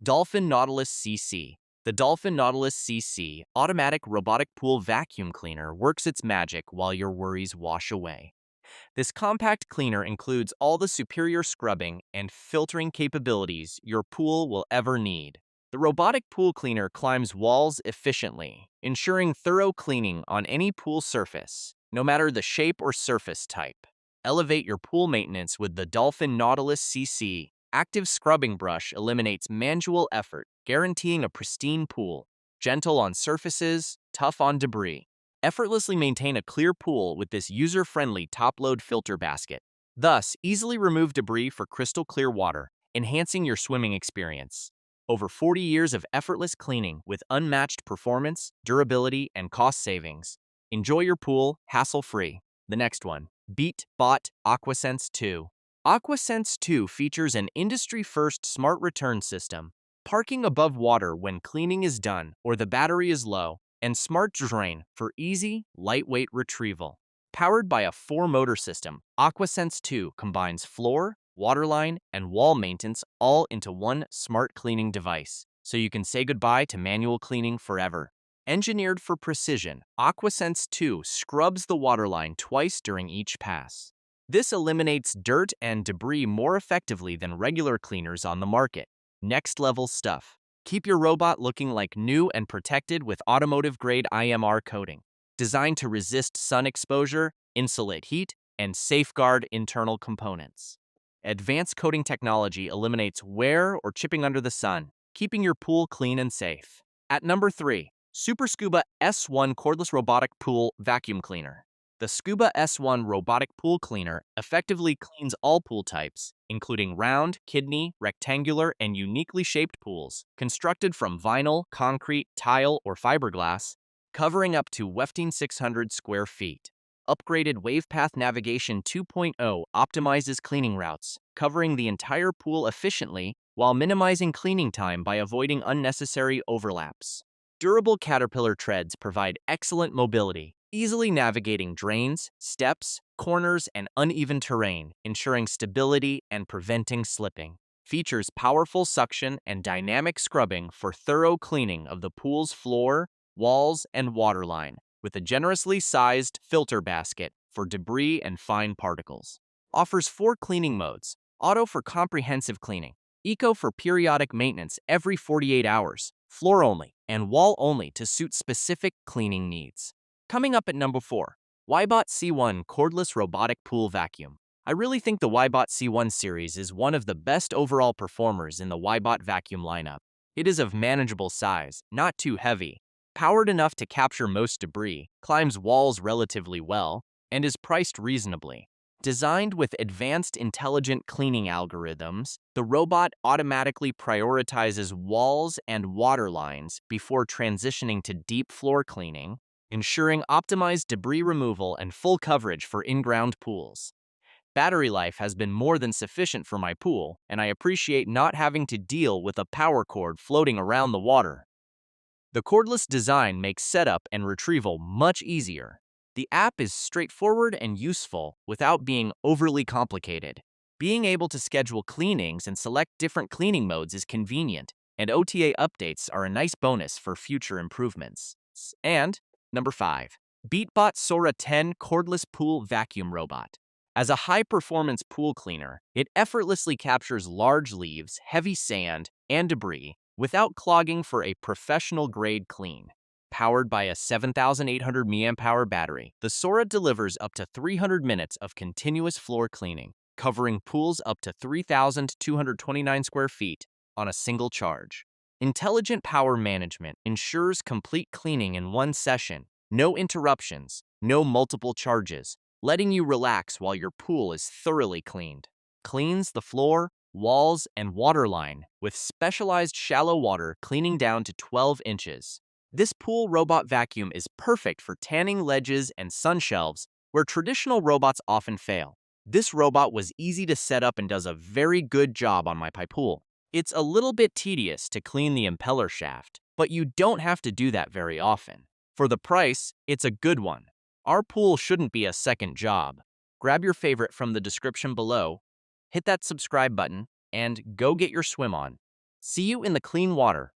Dolphin Nautilus CC. The Dolphin Nautilus CC automatic robotic pool vacuum cleaner works its magic while your worries wash away. This compact cleaner includes all the superior scrubbing and filtering capabilities your pool will ever need. The robotic pool cleaner climbs walls efficiently, ensuring thorough cleaning on any pool surface, no matter the shape or surface type. Elevate your pool maintenance with the Dolphin Nautilus CC. Active scrubbing brush eliminates manual effort, guaranteeing a pristine pool. Gentle on surfaces, tough on debris. Effortlessly maintain a clear pool with this user-friendly top-load filter basket. Thus, easily remove debris for crystal clear water, enhancing your swimming experience. Over 40 years of effortless cleaning with unmatched performance, durability, and cost savings. Enjoy your pool hassle-free. The next one, Beatbot AquaSense 2. AquaSense 2 features an industry-first smart return system, parking above water when cleaning is done or the battery is low, and smart drain for easy, lightweight retrieval. Powered by a 4-motor system, AquaSense 2 combines floor, waterline, and wall maintenance all into one smart cleaning device, so you can say goodbye to manual cleaning forever. Engineered for precision, AquaSense 2 scrubs the waterline twice during each pass. This eliminates dirt and debris more effectively than regular cleaners on the market. Next-level stuff. Keep your robot looking like new and protected with automotive-grade IMR coating, designed to resist sun exposure, insulate heat, and safeguard internal components. Advanced coating technology eliminates wear or chipping under the sun, keeping your pool clean and safe. At number 3, Scuba S1 Cordless Robotic Pool Vacuum Cleaner. The Scuba S1 robotic pool cleaner effectively cleans all pool types, including round, kidney, rectangular, and uniquely shaped pools, constructed from vinyl, concrete, tile, or fiberglass, covering up to 1,600 square feet. Upgraded WavePath Navigation 2.0 optimizes cleaning routes, covering the entire pool efficiently while minimizing cleaning time by avoiding unnecessary overlaps. Durable Caterpillar treads provide excellent mobility, easily navigating drains, steps, corners, and uneven terrain, ensuring stability and preventing slipping. Features powerful suction and dynamic scrubbing for thorough cleaning of the pool's floor, walls, and waterline, with a generously sized filter basket for debris and fine particles. Offers 4 cleaning modes: Auto for comprehensive cleaning, Eco for periodic maintenance every 48 hours, floor only, and wall only to suit specific cleaning needs. Coming up at number 4, WYBOT C1 Cordless Robotic Pool Vacuum. I really think the WYBOT C1 series is one of the best overall performers in the WYBOT vacuum lineup. It is of manageable size, not too heavy, powered enough to capture most debris, climbs walls relatively well, and is priced reasonably. Designed with advanced intelligent cleaning algorithms, the robot automatically prioritizes walls and water lines before transitioning to deep floor cleaning, ensuring optimized debris removal and full coverage for in-ground pools. Battery life has been more than sufficient for my pool, and I appreciate not having to deal with a power cord floating around the water. The cordless design makes setup and retrieval much easier. The app is straightforward and useful without being overly complicated. Being able to schedule cleanings and select different cleaning modes is convenient, and OTA updates are a nice bonus for future improvements. And number 5, Beatbot Sora 10 Cordless Pool Vacuum Robot. As a high-performance pool cleaner, it effortlessly captures large leaves, heavy sand, and debris without clogging for a professional-grade clean. Powered by a 7,800 mAh battery, the Sora delivers up to 300 minutes of continuous floor cleaning, covering pools up to 3,229 square feet on a single charge. Intelligent power management ensures complete cleaning in one session, no interruptions, no multiple charges, letting you relax while your pool is thoroughly cleaned. Cleans the floor, walls, and waterline with specialized shallow water cleaning down to 12 inches. This pool robot vacuum is perfect for tanning ledges and sun shelves where traditional robots often fail. This robot was easy to set up and does a very good job on my pool. It's a little bit tedious to clean the impeller shaft, but you don't have to do that very often. For the price, it's a good one. Our pool shouldn't be a second job. Grab your favorite from the description below, hit that subscribe button, and go get your swim on. See you in the clean water.